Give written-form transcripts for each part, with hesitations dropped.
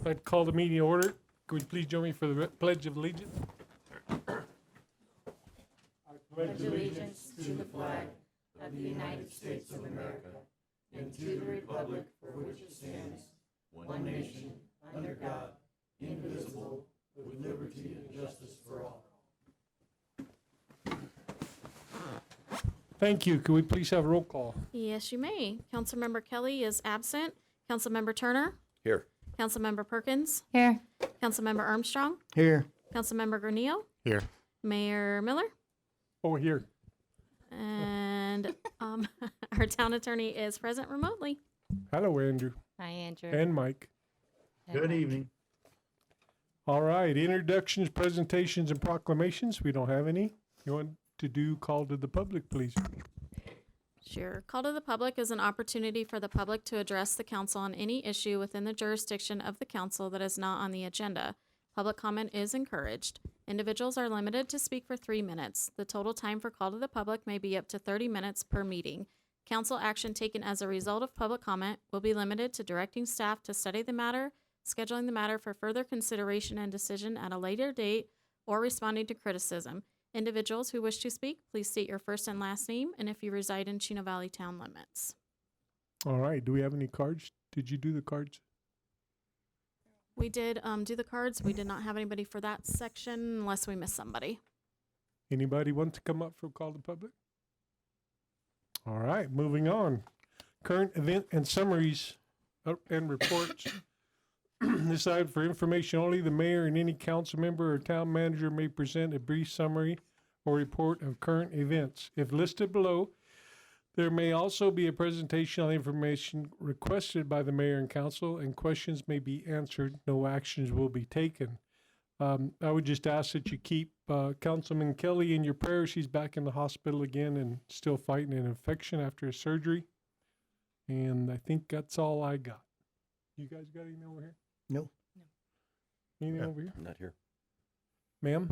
I'd call the meeting to order. Could you please join me for the Pledge of Allegiance? Pledge allegiance to the flag of the United States of America and to the republic for which it stands, one nation, under God, indivisible, with liberty and justice for all. Thank you. Could we please have a roll call? Yes, you may. Councilmember Kelly is absent. Councilmember Turner? Here. Councilmember Perkins? Here. Councilmember Armstrong? Here. Councilmember Granillo? Here. Mayor Miller? Over here. And our town attorney is present remotely. Hello, Andrew. Hi, Andrew. And Mike. Good evening. All right, introductions, presentations, and proclamations. We don't have any. You want to do call to the public, please? Sure. Call to the public is an opportunity for the public to address the council on any issue within the jurisdiction of the council that is not on the agenda. Public comment is encouraged. Individuals are limited to speak for 3 minutes. The total time for call to the public may be up to 30 minutes per meeting. Council action taken as a result of public comment will be limited to directing staff to study the matter, scheduling the matter for further consideration and decision at a later date, or responding to criticism. Individuals who wish to speak, please state your first and last name, and if you reside in Chino Valley town limits. All right, do we have any cards? Did you do the cards? We did do the cards. We did not have anybody for that section unless we missed somebody. Anybody want to come up for call to public? All right, moving on. Current event and summaries and reports. This item for information only. The mayor and any council member or town manager may present a brief summary or report of current events. If listed below, there may also be a presentation on information requested by the mayor and council, and questions may be answered. No actions will be taken. I would just ask that you keep Councilman Kelly in your prayers. He's back in the hospital again and still fighting an infection after his surgery. And I think that's all I got. You guys got anything over here? No. Anything over here? I'm not here. Ma'am?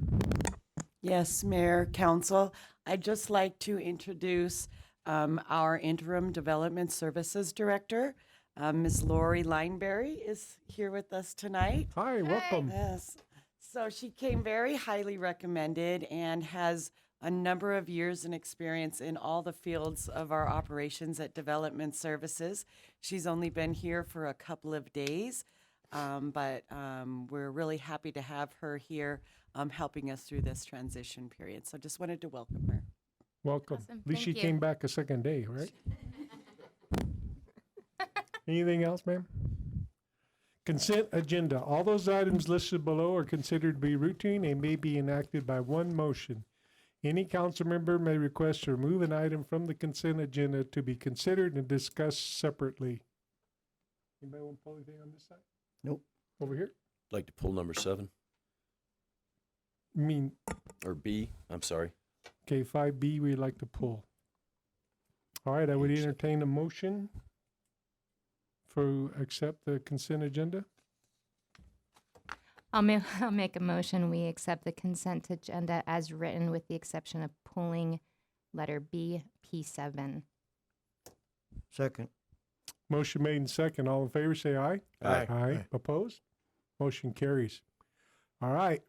Yes, Mayor, Council. I'd just like to introduce our Interim Development Services Director. Ms. Lori Lineberry is here with us tonight. Hi, welcome. Yes. So she came very highly recommended and has a number of years in experience in all the fields of our operations at Development Services. She's only been here for a couple of days, but we're really happy to have her here helping us through this transition period. So just wanted to welcome her. Welcome. Awesome. At least she Thank you. came back a second day, right? Anything else, ma'am? Consent agenda. All those items listed below are considered to be routine and may be enacted by one motion. Any council member may request to remove an item from the consent agenda to be considered and discussed separately. Anybody want to pull anything on this side? Nope. Over here? Like to pull number 7 I mean, or B. I'm sorry. okay, 5B we'd like to pull. All right, I would entertain a motion for accept the consent agenda. I'll make a motion. We accept the consent agenda as written with the exception of pulling letter B, P7. Second. Motion made and second. All in favor, say aye. Aye. Aye. Opposed? Motion carries. All right.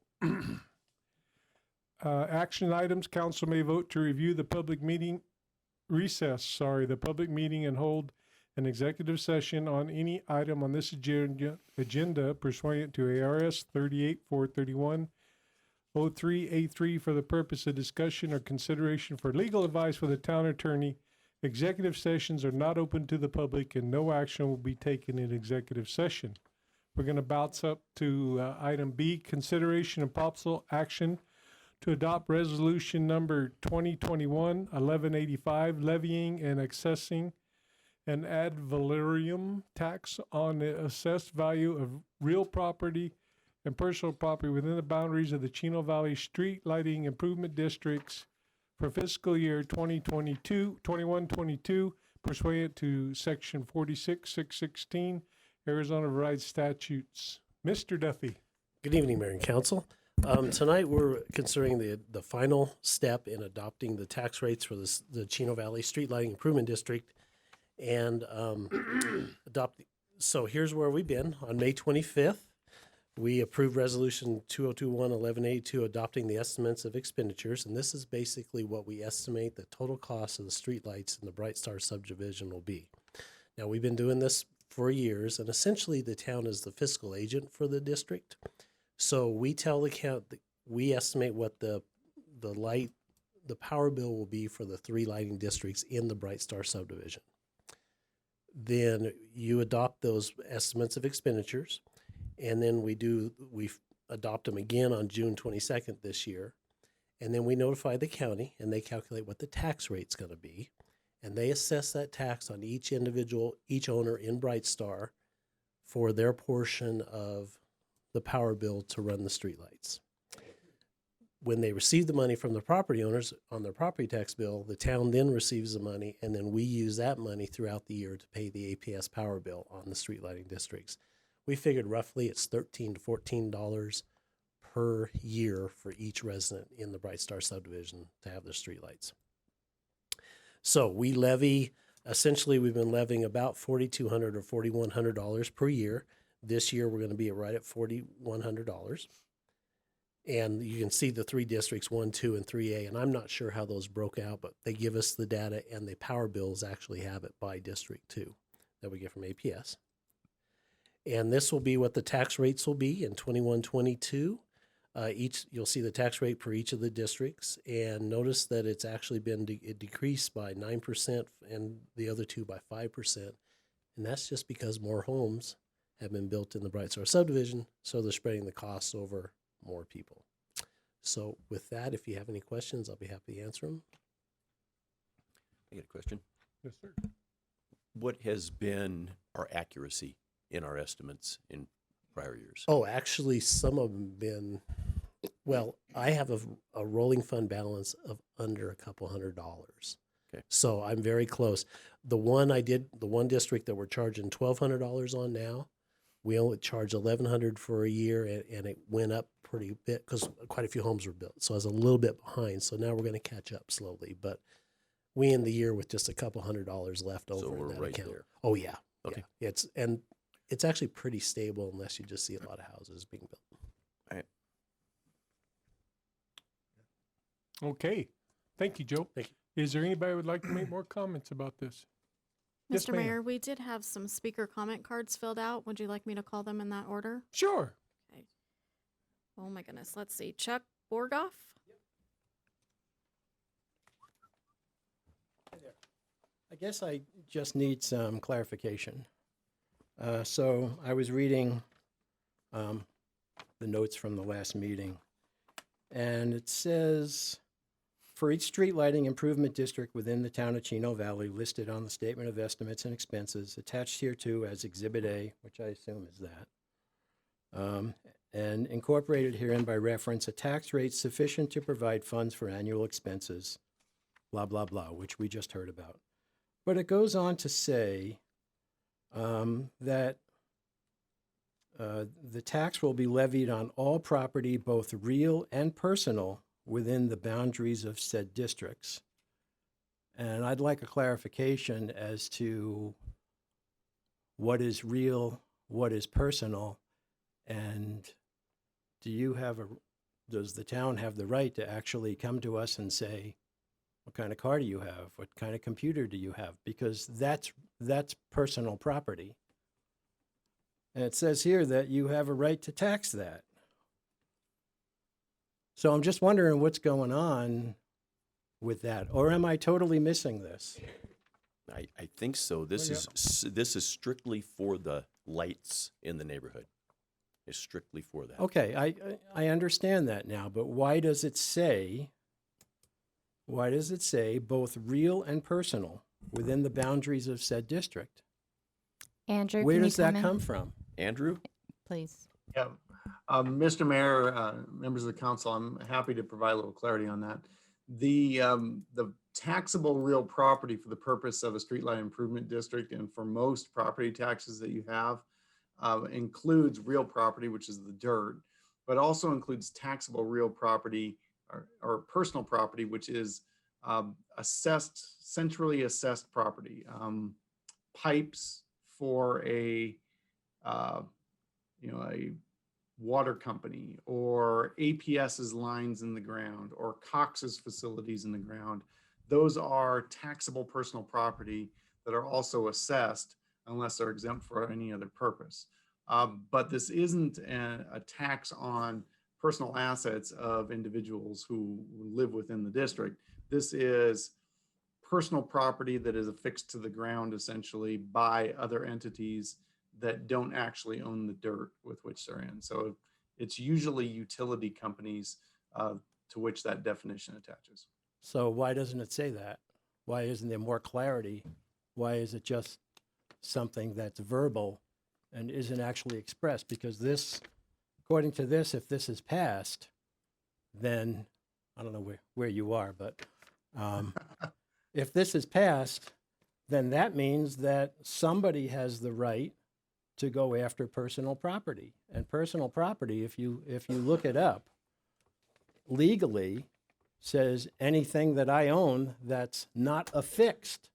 Action items. Council may vote to review the public meeting the public meeting and hold an executive session on any item on this agenda pursuant to ARS 38-431 03A3 for the purpose of discussion or consideration for legal advice with the town attorney. Executive sessions are not open to the public and no action will be taken in executive session. We're going to bounce up to item B, consideration and possible action to adopt resolution number 2021-1185, levying and assessing an ad valorem tax on the assessed value of real property and personal property within the boundaries of the Chino Valley Street Lighting Improvement Districts for fiscal year 2022 pursuant to section 46-616 Arizona Revised Statutes. Mr. Duffy. Good evening, Mayor and Council. Tonight, we're considering the final step in adopting the tax rates for the Chino Valley Street Lighting Improvement District and adopt. So here's where we've been. On May 25th, We approved Resolution 2021-1182 adopting the estimates of expenditures, and this is basically what we estimate the total cost of the streetlights in the Bright Star subdivision will be. Now, we've been doing this for years, and essentially the town is the fiscal agent for the district. So we tell the county, we estimate what the power bill will be for the 3 lighting districts in the Bright Star subdivision. Then you adopt those estimates of expenditures, and then we adopt them again on June 22nd this year. And then we notify the county, and they calculate what the tax rate's going to be. And they assess that tax on each owner in Bright Star for their portion of the power bill to run the streetlights. When they receive the money from the property owners on their property tax bill, the town then receives the money, and then we use that money throughout the year to pay the APS power bill on the street lighting districts. We figured roughly it's $13 to $14 per year for each resident in the Bright Star subdivision to have their streetlights. So we levy, essentially we've been levying about $4,200 or $4,100 per year. This year we're going to be right at $4,100. And you can see the 3 districts, 1, 2, and 3A, and I'm not sure how those broke out, but they give us the data, and the power bills actually have it by district too, that we get from APS. And this will be what the tax rates will be in 21-22. You'll see the tax rate per each of the districts, and notice that it's actually been it decreased by 9% and the other 2 by 5%. And that's just because more homes have been built in the Bright Star subdivision, so they're spreading the costs over more people. So with that, if you have any questions, I'll be happy to answer them. I get a question. Yes, sir. What has been our accuracy in our estimates in prior years? Oh, actually, some of them been, well, I have a rolling fund balance of under a couple $100. Okay. So I'm very close. The one district that we're charging $1,200 on now, we only charge $1,100 for a year, and it went up pretty bit because quite a few homes were built. So I was a little bit behind. So now we're going to catch up slowly. But we end the year with just a couple $100 left over So in we're that right account. there. Oh yeah. Okay. Yeah. It's actually pretty stable unless you just see a lot of houses being built. All right. Okay. Thank you, Joe. Thank you. Is there anybody who would like to make more comments about this? Yes, Mr. ma'am. Mayor, we did have some speaker comment cards filled out. Would you like me to call them in that order? Sure. Oh my goodness. Let's see. Chuck Borgoff. I guess I just need some clarification. So I was reading the notes from the last meeting, and it says, for each street lighting improvement district within the town of Chino Valley listed on the statement of estimates and expenses attached hereto as Exhibit A, which I assume is that, and incorporated herein by reference, a tax rate sufficient to provide funds for annual expenses, blah, blah, blah, which we just heard about. But it goes on to say that the tax will be levied on all property, both real and personal, within the boundaries of said districts. And I'd like a clarification as to what is real, what is personal, and does the town have the right to actually come to us and say, what kind of car do you have? What kind of computer do you have? Because that's personal property. And it says here that you have a right to tax that. So I'm just wondering what's going on with that. Or am I totally missing this? I think so. This is strictly for the lights in the neighborhood. It's strictly for that. Okay, I understand that now, but why does it say both real and personal within the boundaries of said district? Andrew, Where can you does that in? come from? Andrew? Please. Yeah, Mr. Mayor, members of the council, I'm happy to provide a little clarity on that. The taxable real property for the purpose of a streetlight improvement district and for most property taxes that you have includes real property, which is the dirt, but also includes taxable real property or personal property, which is centrally assessed property. Pipes for a water company or APS's lines in the ground or Cox's facilities in the ground, those are taxable personal property that are also assessed unless they're exempt for any other purpose. But this isn't a tax on personal assets of individuals who live within the district. This is personal property that is affixed to the ground essentially by other entities that don't actually own the dirt with which they're in. So it's usually utility companies to which that definition attaches. So why doesn't it say that? Why isn't there more clarity? Why is it just something that's verbal and isn't actually expressed? Because this, according to this, if this is passed, then I don't know where you are, but if this is passed, then that means that somebody has the right to go after personal property. And personal property, if you look it up, legally says anything that I own that's not affixed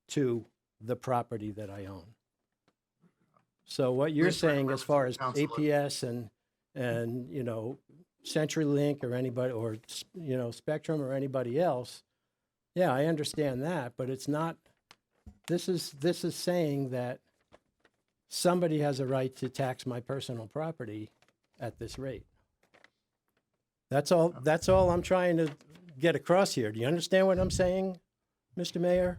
to the property that I own. So what you're saying as far as APS and you know, CenturyLink or anybody, or you know, Spectrum or anybody else, yeah, I understand that, but it's not, this is saying that somebody has a right to tax my personal property at this rate. That's all I'm trying to get across here. Do you understand what I'm saying, Mr. Mayor?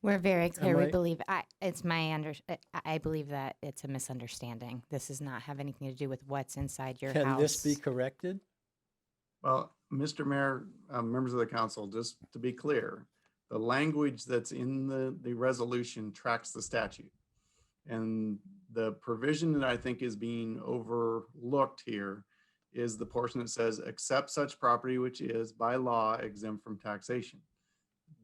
We're very clear. I- We believe I believe that it's a misunderstanding. This does not have anything to do with what's inside your Can house. this be corrected? Well, Mr. Mayor, members of the council, just to be clear, the language that's in the resolution tracks the statute. And the provision that I think is being overlooked here is the portion that says, except such property which is by law exempt from taxation.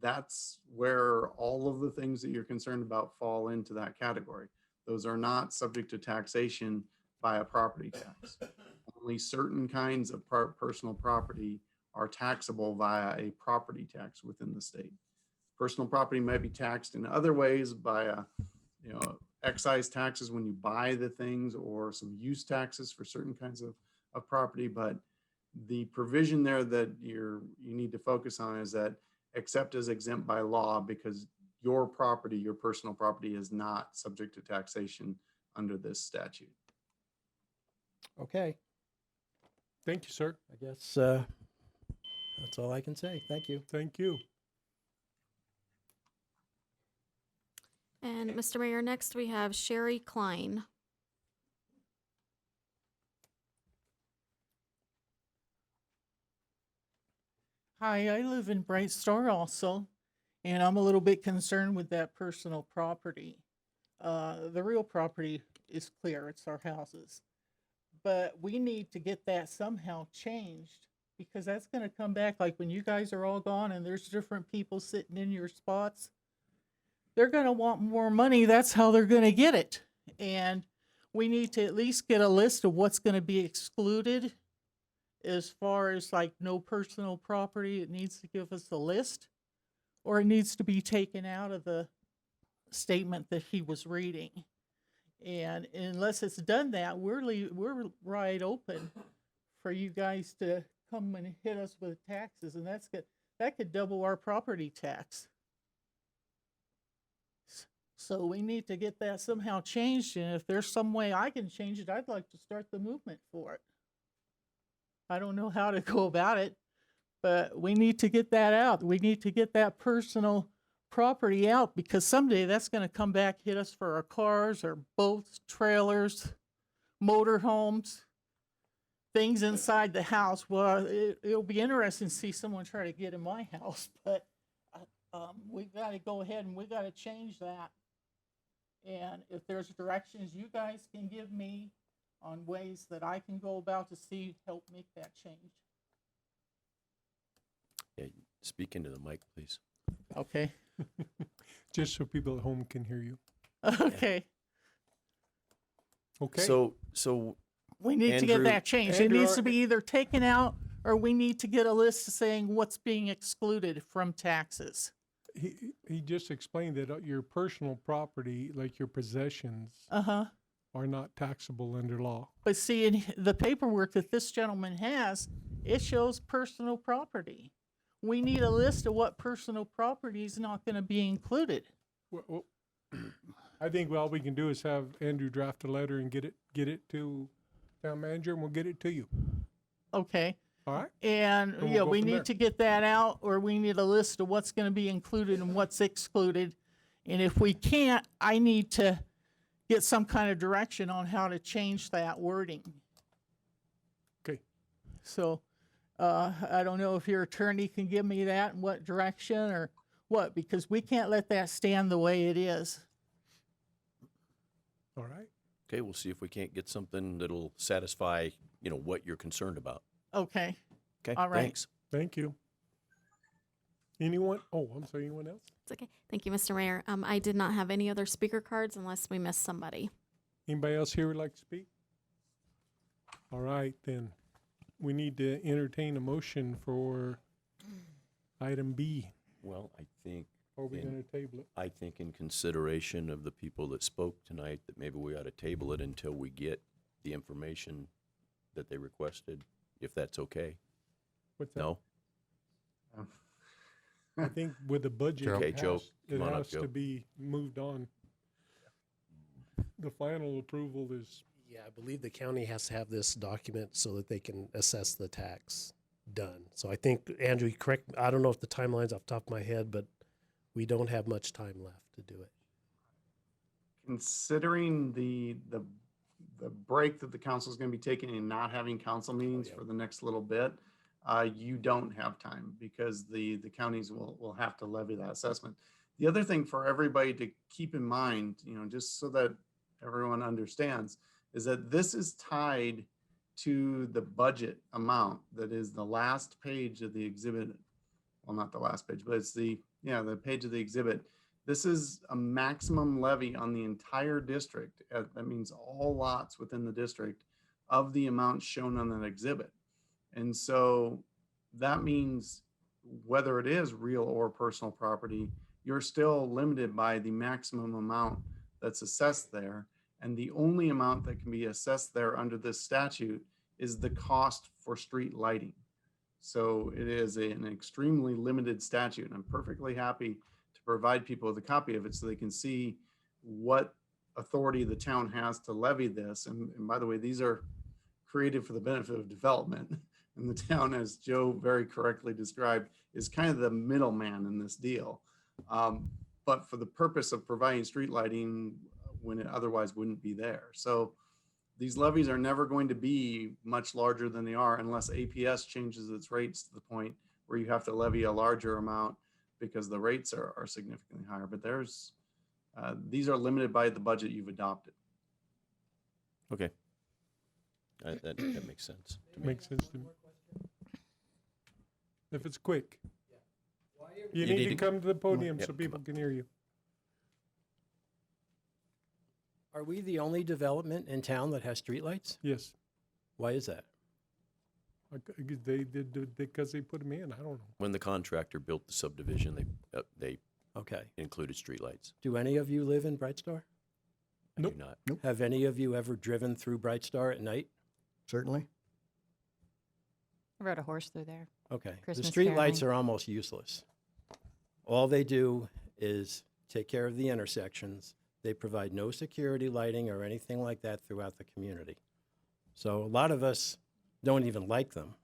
That's where all of the things that you're concerned about fall into that category. Those are not subject to taxation by a property tax. Only certain kinds of personal property are taxable via a property tax within the state. Personal property might be taxed in other ways by a, you know, excise taxes when you buy the things, or some use taxes for certain kinds of property. But the provision there that you need to focus on is that except as exempt by law, because your property, your personal property, is not subject to taxation under this statute. Okay, Thank you, sir. I guess that's all I can say. Thank you. Thank you. And Mr. Mayor, next we have Sherry Klein. Hi, I live in Bright Star also, and I'm a little bit concerned with that personal property. The real property is clear, it's our houses. But we need to get that somehow changed, because that's going to come back like when you guys are all gone and there's different people sitting in your spots. They're going to want more money. That's how they're going to get it. And we need to at least get a list of what's going to be excluded. As far as like no personal property, it needs to give us a list, or it needs to be taken out of the statement that he was reading. And unless it's done that, we're wide open for you guys to come and hit us with taxes, and that could double our property tax. So we need to get that somehow changed, and if there's some way I can change it, I'd like to start the movement for it. I don't know how to go about it, but we need to get that out. We need to get that personal property out, because someday that's going to come back, hit us for our cars, our boats, trailers, motor homes, things inside the house. Well, it'll be interesting to see someone try to get in my house, but we got to go ahead and we got to change that. And if there's directions you guys can give me on ways that I can go about to help make that change. Yeah, speak into the mic, please. Okay. Just so people at home can hear you. Okay. Okay. So We need to Andrew- get that changed. Andrew, It needs to be either taken out, or we need to get a list saying what's being excluded from taxes. he just explained that your personal property, like your possessions, Uh-huh. are not taxable under law. But see, in the paperwork that this gentleman has, it shows personal property. We need a list of what personal property is not going to be included. Well, I think all we can do is have Andrew draft a letter and get it to town manager, and we'll get it to you. Okay. All right? And, we'll yeah, go we from need there. to get that out, or we need a list of what's going to be included and what's excluded. And if we can't, I need to get some kind of direction on how to change that wording. Okay. So, I don't know if your attorney can give me that and what direction or what, because we can't let that stand the way it is. All right. Okay, we'll see if we can't get something that'll satisfy, what you're concerned about. Okay. Okay, All right. thanks. Thank you. Anyone? Oh, I'm sorry. Anyone else? It's okay. Thank you, Mr. Mayor. I did not have any other speaker cards unless we missed somebody. Anybody else here would like to speak? All right, then. We need to entertain a motion for item B. Well, I think, Or are we In- going to table it? I think in consideration of the people that spoke tonight, that maybe we ought to table it until we get the information that they requested, if that's okay. What's that? No? I think with the budget, Okay, it Joe, has, it come on up, has Joe. to be moved on. The final approval is, Yeah, I believe the county has to have this document so that they can assess the tax done. So I think, Andrew, correct, I don't know if the timeline's off the top of my head, but we don't have much time left to do it. Considering the break that the council is going to be taking and not having council meetings yeah. for the next little bit, you don't have time because the counties will have to levy that assessment. The other thing for everybody to keep in mind, just so that everyone understands, is that this is tied to the budget amount that is the last page of the exhibit. Well, not the last page, but it's the page of the exhibit. This is a maximum levy on the entire district. That means all lots within the district of the amount shown on that exhibit. And so that means whether it is real or personal property, you're still limited by the maximum amount that's assessed there. And the only amount that can be assessed there under this statute is the cost for street lighting. So it is an extremely limited statute, and I'm perfectly happy to provide people with a copy of it so they can see what authority the town has to levy this. And by the way, these are created for the benefit of development. And the town, as Joe very correctly described, is kind of the middleman in this deal. But for the purpose of providing street lighting when it otherwise wouldn't be there. So these levies are never going to be much larger than they are unless APS changes its rates to the point where you have to levy a larger amount because the rates are significantly higher. But these are limited by the budget you've adopted. Okay. That makes sense to me. makes sense to me. If it's quick. You You need need to to- come to the podium Yep, so come people up. can hear you. Are we the only development in town that has streetlights? Yes. Why is that? They did because they put them in. I don't know. When the contractor built the subdivision, they Okay. included streetlights. Do any of you live in Bright Star? I Nope. do not. Have any of you ever driven through Bright Star at night? Certainly. I rode a horse through there. Okay. Christmas The streetlights caroling. are almost useless. All they do is take care of the intersections. They provide no security lighting or anything like that throughout the community. So a lot of us don't even like them,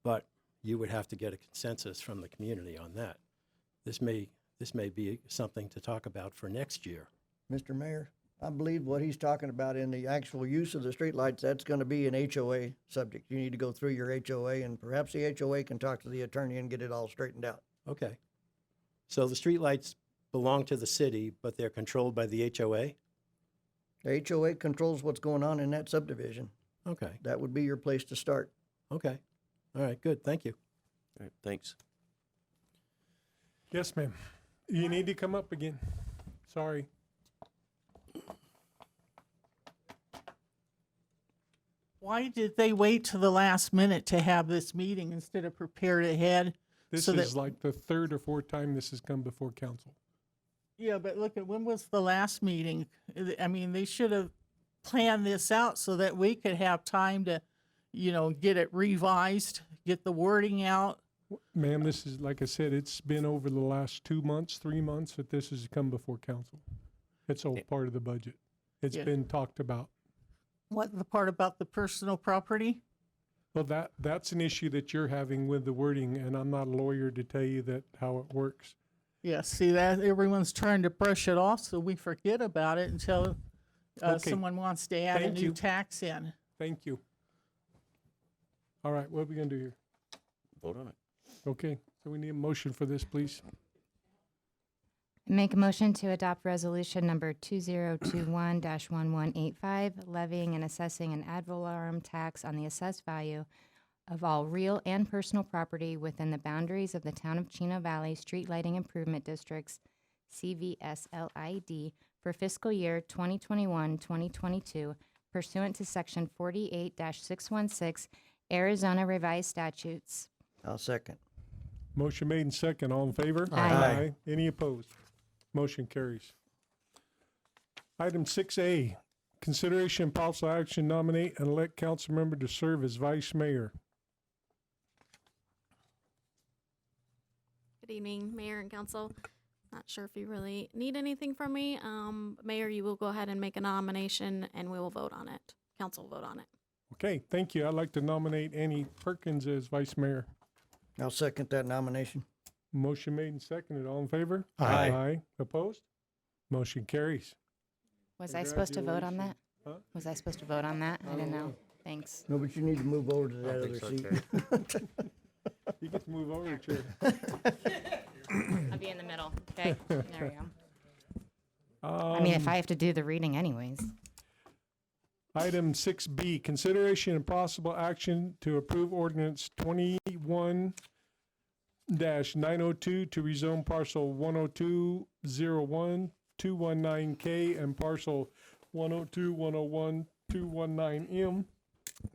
but you would have to get a consensus from the community on that. This may be something to talk about for next year. Mr. Mayor, I believe what he's talking about in the actual use of the streetlights, that's going to be an HOA subject. You need to go through your HOA, and perhaps the HOA can talk to the attorney and get it all straightened out. Okay. So the streetlights belong to the city, but they're controlled by the HOA? The HOA controls what's going on in that subdivision. Okay. That would be your place to start. Okay. All right, good. Thank you. All right, thanks. Yes, ma'am. You need to come up again. Sorry. Why did they wait to the last minute to have this meeting instead of prepare it ahead? This So that- is like the third or fourth time this has come before council. Yeah, but look at, when was the last meeting? I mean, they should have planned this out so that we could have time to, get it revised, get the wording out. Ma'am, this is, like I said, it's been over the last 2 months, 3 months that this has come before council. It's all part of the budget. It's Yeah. been talked about. What, the part about the personal property? Well, that's an issue that you're having with the wording, and I'm not a lawyer to tell you that how it works. Yeah, see that everyone's trying to brush it off so we forget about it until Okay. someone wants to add a Thank new you. tax in. Thank you. All right, what are we gonna do here? Vote on it. Okay, so we need a motion for this, please. Make a motion to adopt resolution number 2021-1185, levying and assessing an ad valorem tax on the assessed value of all real and personal property within the boundaries of the Town of Chino Valley Street Lighting Improvement Districts, CVSLID, for fiscal year 2021-2022 pursuant to Section 48-616 Arizona Revised Statutes. I'll second. Motion made and second. All in favor? Aye. Any opposed? Motion carries. Item 6A, consideration and possible action nominate and elect council member to serve as vice mayor. Good evening, Mayor and Council. Not sure if you really need anything from me. Mayor, you will go ahead and make a nomination and we will vote on it. Council will vote on it. Okay, thank you. I'd like to nominate Annie Perkins as vice mayor. I'll second that nomination. Motion made and seconded. All in favor? Aye. Aye. Opposed? Motion carries. Was I supposed to vote on that? Huh? Was I supposed to vote on that? I didn't know. Thanks. No, but you need to move over to that other seat. You get to move over, Chair. I'll be in the middle. Okay, there we go. I Um, mean, if I have to do the reading anyways. Item 6B, consideration and possible action to approve ordinance 21-902 to rezone parcel 102-01-219K and parcel 102-101-219M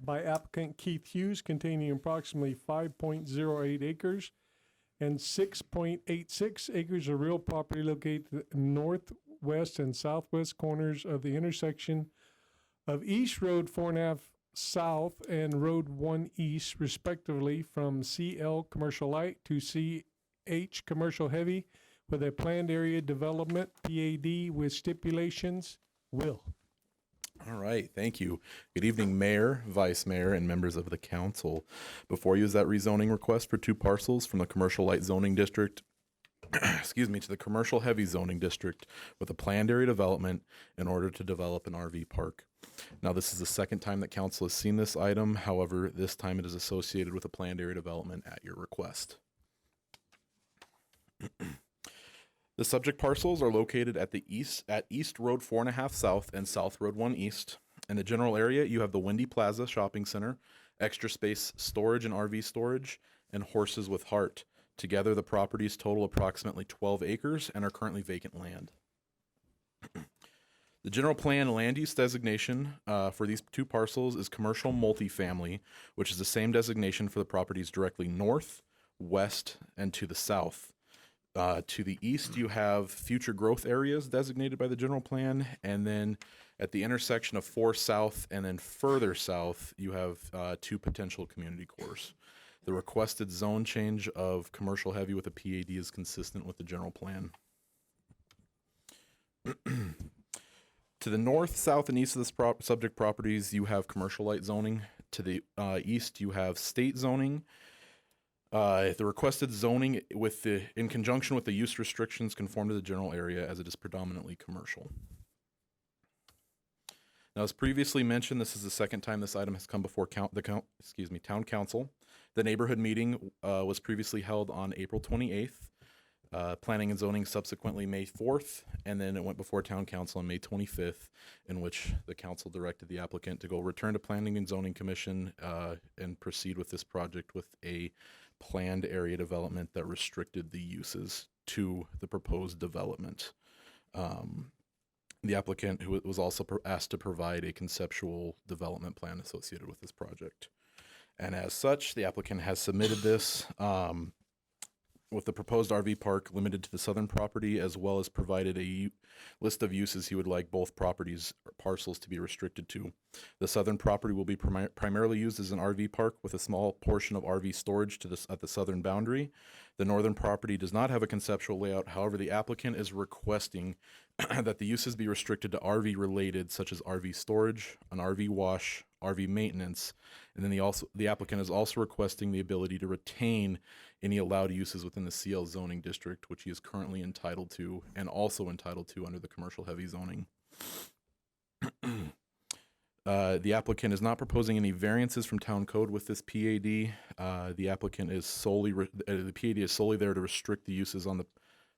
by applicant Keith Hughes, containing approximately 5.08 acres and 6.86 acres of real property located at the northwest and southwest corners of the intersection of East Road 4.5 South and Road 1 East, respectively, from CL Commercial Light to CH Commercial Heavy, with a planned area development, PAD, with stipulations. Will. All right, thank you. Good evening, Mayor, Vice Mayor, and members of the council. Before you is that rezoning request for 2 parcels from the Commercial Light Zoning District excuse me, to the Commercial Heavy Zoning District with a planned area development in order to develop an RV park. Now, this is the second time that council has seen this item. However, this time it is associated with a planned area development at your request. The subject parcels are located at East Road 4.5 South and South Road 1 East. In the general area, you have the Windy Plaza Shopping Center, Extra Space Storage and RV Storage, and Horses with Heart. Together, the properties total approximately 12 acres and are currently vacant land. The general plan land use designation for these 2 parcels is commercial multifamily, which is the same designation for the properties directly north, west, and to the south. To the east, you have future growth areas designated by the general plan, and then at the intersection of 4 South and then further south, you have 2 potential community cores. The requested zone change of commercial heavy with a PAD is consistent with the general plan. To the north, south, and east of the subject properties, you have commercial light zoning. To the east, you have state zoning. The requested zoning in conjunction with the use restrictions conform to the general area as it is predominantly commercial. Now, as previously mentioned, this is the second time this item has come before town council. The neighborhood meeting was previously held on April 28th. Planning and zoning subsequently May 4th, and then it went before town council on May 25th, in which the council directed the applicant to go return to Planning and Zoning Commission and proceed with this project with a planned area development that restricted the uses to the proposed development. The applicant who was also asked to provide a conceptual development plan associated with this project. And as such, the applicant has submitted this. with the proposed RV park limited to the southern property, as well as provided a list of uses he would like both properties or parcels to be restricted to. The southern property will be primarily used as an RV park with a small portion of RV storage at the southern boundary. The northern property does not have a conceptual layout. However, the applicant is requesting that the uses be restricted to RV related, such as RV storage, an RV wash, RV maintenance, and then the applicant is also requesting the ability to retain any allowed uses within the CL zoning district, which he is currently entitled to and also entitled to under the commercial heavy zoning. The applicant is not proposing any variances from town code with this PAD. The applicant is the PAD is solely there to restrict the uses on the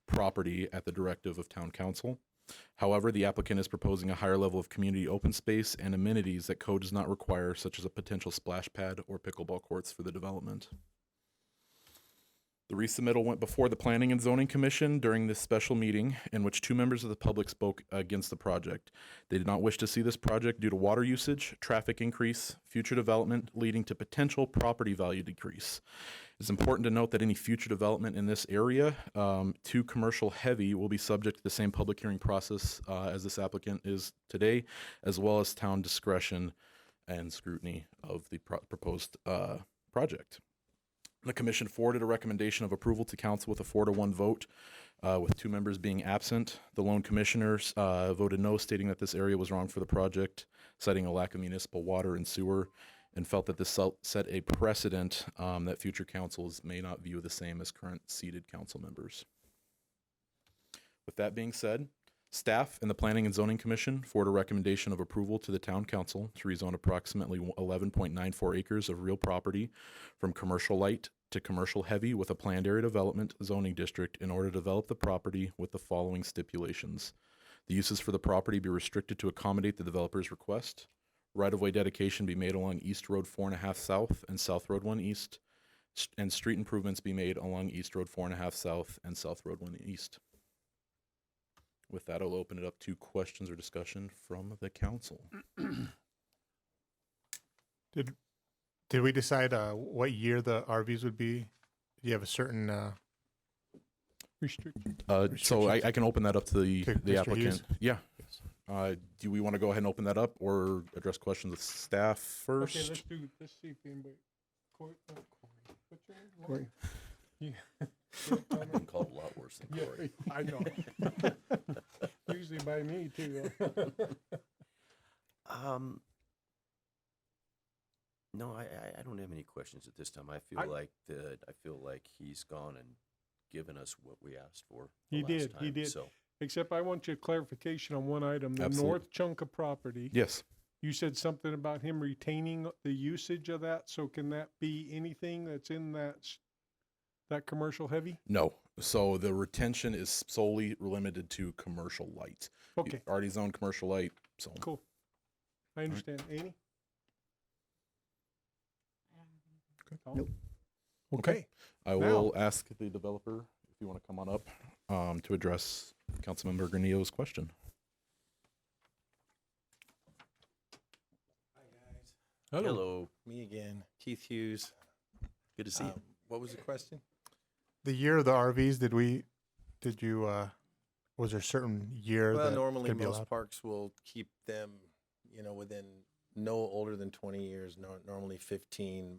property at the directive of town council. However, the applicant is proposing a higher level of community open space and amenities that code does not require, such as a potential splash pad or pickleball courts for the development. The resubmittal went before the Planning and Zoning Commission during this special meeting in which 2 members of the public spoke against the project. They did not wish to see this project due to water usage, traffic increase, future development leading to potential property value decrease. It's important to note that any future development in this area to commercial heavy will be subject to the same public hearing process as this applicant is today, as well as town discretion and scrutiny of the proposed project. The commission forwarded a recommendation of approval to council with a 4-1 vote, with 2 members being absent. The lone commissioners voted no, stating that this area was wrong for the project, citing a lack of municipal water and sewer, and felt that this set a precedent that future councils may not view the same as current seated council members. With that being said, staff and the Planning and Zoning Commission forward a recommendation of approval to the town council to rezone approximately 11.94 acres of real property from commercial light to commercial heavy with a planned area development zoning district in order to develop the property with the following stipulations. The uses for the property be restricted to accommodate the developer's request. Right-of-way dedication be made along East Road 4.5 South and South Road 1 East, and street improvements be made along East Road 4.5 South and South Road 1 East. With that, I'll open it up to questions or discussion from the council. Did we decide what year the RVs would be? Do you have a certain Restriction. So I can open that up to the Mr. applicant. Hughes? Yeah. Do we want to go ahead and open that up or address questions with staff first? Okay, let's see if anybody. Corey, what's your name? Corey. Yeah. I've been called a lot worse than Corey. Yeah, I know. Usually by me too. No, I don't have any questions at this time. I feel like he's gone and given us what we asked for. He did. So Except I want your clarification on one item. The Absolutely. north chunk of property. Yes. You said something about him retaining the usage of that. So can that be anything that's in that commercial heavy? No. So the retention is solely limited to commercial light. Okay, You already zoned commercial light, so. cool. I understand. Amy? Tom? Nope. Okay. I will ask the developer if you want to come on up to address Councilmember Granillo's question. hello. Me again, Keith Hughes. Good to see you. What was the question? the year of the RVs? Was there a certain year Well, that normally could be most allowed? parks will keep them, within no older than 20 years. Normally 15.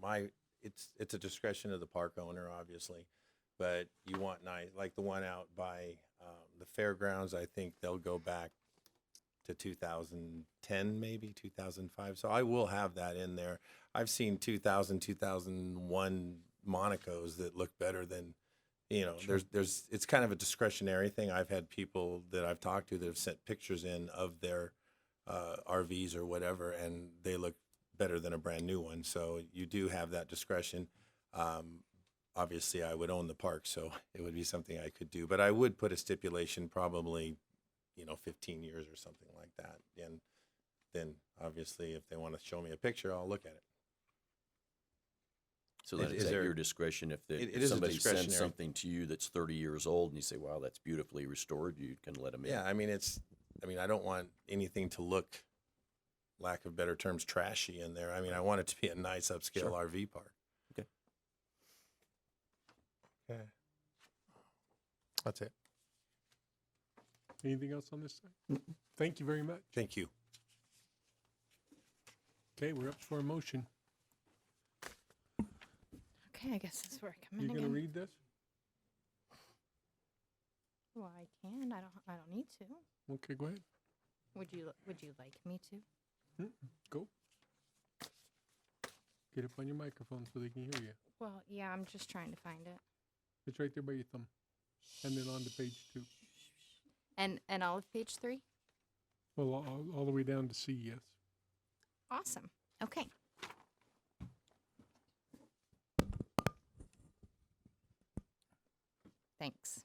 It's a discretion of the park owner, obviously, but you want nice, like the one out by the fairgrounds. I think they'll go back to 2010, maybe 2005. So I will have that in there. I've seen 2000, 2001 Monacos that look better than, there's it's kind of a discretionary thing. I've had people that I've talked to that have sent pictures in of their RVs or whatever, and they look better than a brand new one. So you do have that discretion. Obviously I would own the park, so it would be something I could do, but I would put a stipulation, probably 15 years or something like that. And then obviously if they want to show me a picture, I'll look at it. So that is at your discretion. If It if is a somebody sends discretionary. something to you that's 30 years old and you say, wow, that's beautifully restored, you can let them in. Yeah, I don't want anything to look, lack of better terms, trashy in there. I want it to be a nice upscale Sure. RV park. Okay. That's it. Anything else on this side? Thank you very much. Thank you. Okay, we're up for a motion. Okay, I guess this is where I come You in gonna again. read this? Well, I can. I don't need to. Okay, go ahead. Would you like me to? Go. Get up on your microphone so they can hear you. Well, yeah, I'm just trying to find it. It's right there by your thumb. And then on to page 2. And all of page 3? Well, all the way down to C, yes. Awesome. Okay. Thanks.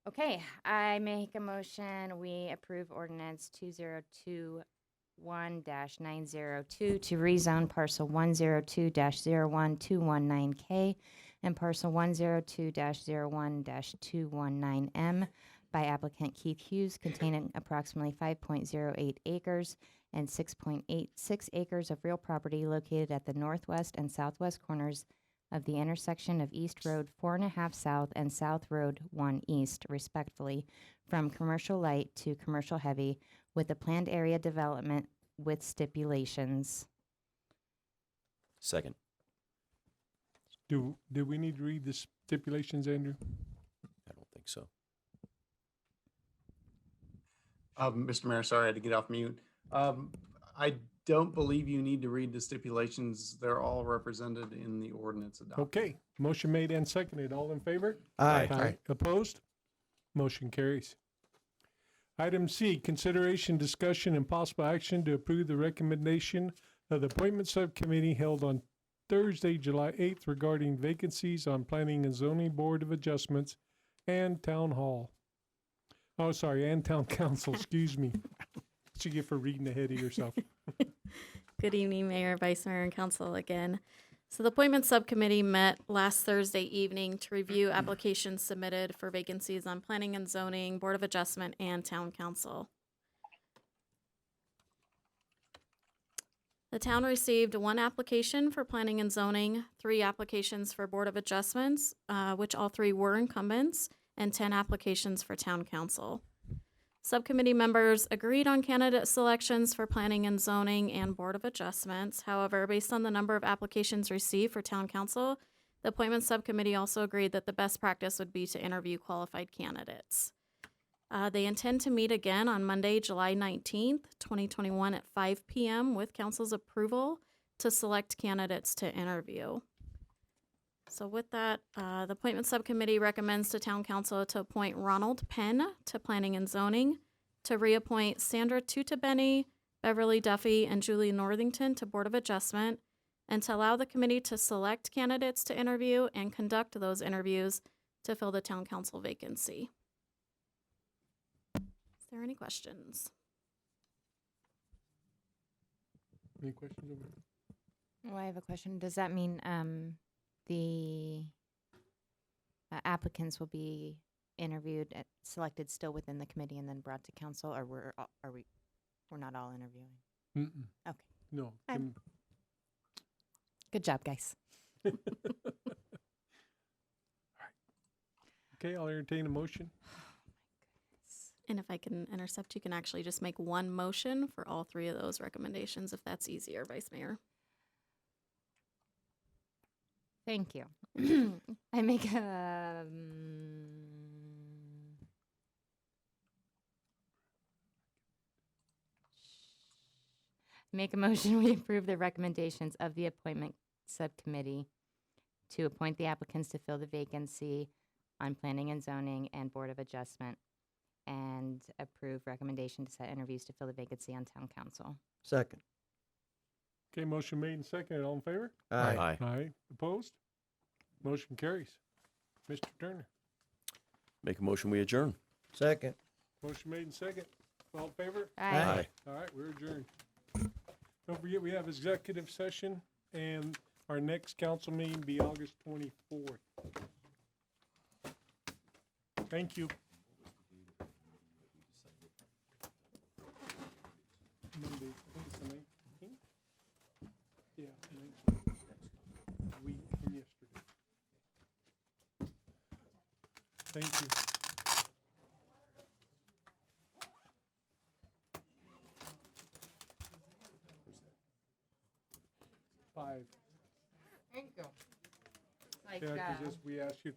Okay, I make a motion, we approve ordinance 2021-902 to rezone parcel 102-01219K and parcel 102-01-219M by applicant Keith Hughes containing approximately 5.08 acres and 6.86 acres of real property located at the northwest and southwest corners of the intersection of East Road 4.5 South and South Road 1 East, respectively, from commercial light to commercial heavy, with a planned area development with stipulations. Second. Do we need to read the stipulations, Andrew? I don't think so. Mr. Mayor, sorry, I had to get off mute. I don't believe you need to read the stipulations. They're all represented in the ordinance adopted. Okay, motion made and seconded. All in favor? Aye. Opposed? Motion carries. Item C, consideration, discussion, and possible action to approve the recommendation of the appointment subcommittee held on Thursday, July 8th regarding vacancies on Planning and Zoning Board of Adjustments and Town Hall. Oh, sorry, and Town Council, excuse me. What you get for reading ahead of yourself? Good evening, Mayor, Vice Mayor, and Council again. So the appointment subcommittee met last Thursday evening to review applications submitted for vacancies on Planning and Zoning, Board of Adjustment, and Town Council. The town received 1 application for Planning and Zoning, 3 applications for Board of Adjustments, which all 3 were incumbents, and 10 applications for Town Council. Subcommittee members agreed on candidate selections for Planning and Zoning and Board of Adjustments. However, based on the number of applications received for Town Council, the appointment subcommittee also agreed that the best practice would be to interview qualified candidates. They intend to meet again on Monday, July 19th, 2021 at 5 p.m. with council's approval to select candidates to interview. So with that, the appointment subcommittee recommends to Town Council to appoint Ronald Penn to Planning and Zoning, to reappoint Sandra Tutabeni, Beverly Duffy, and Julie Northington to Board of Adjustment, and to allow the committee to select candidates to interview and conduct those interviews to fill the Town Council vacancy. Is there any questions? Any questions over there? Oh, I have a question. Does that mean the applicants will be interviewed, selected still within the committee, and then brought to council, or we're not all interviewing? Mm-mm. Okay. No. I'm- Good job, guys. Okay, I'll entertain a motion. And if I can intercept, you can actually just make one motion for all 3 of those recommendations, if that's easier, Vice Mayor. Thank you. I make a motion we approve the recommendations of the appointment subcommittee to appoint the applicants to fill the vacancy on Planning and Zoning and Board of Adjustment, and approve recommendation to set interviews to fill the vacancy on Town Council. Second. Okay, motion made and seconded. All in favor? Aye. Aye. Opposed? Motion carries. Mr. Turner. Make a motion, we adjourn. Second. Motion made and second. All in favor? Aye. All right, we're adjourned. Don't forget, we have executive session, and our next council meeting be August 24th. Thank you. Monday, I think it's the 19th? Yeah, 19th. A week from yesterday. Thank you. Five. Thank you. Like, Yeah, because we asked you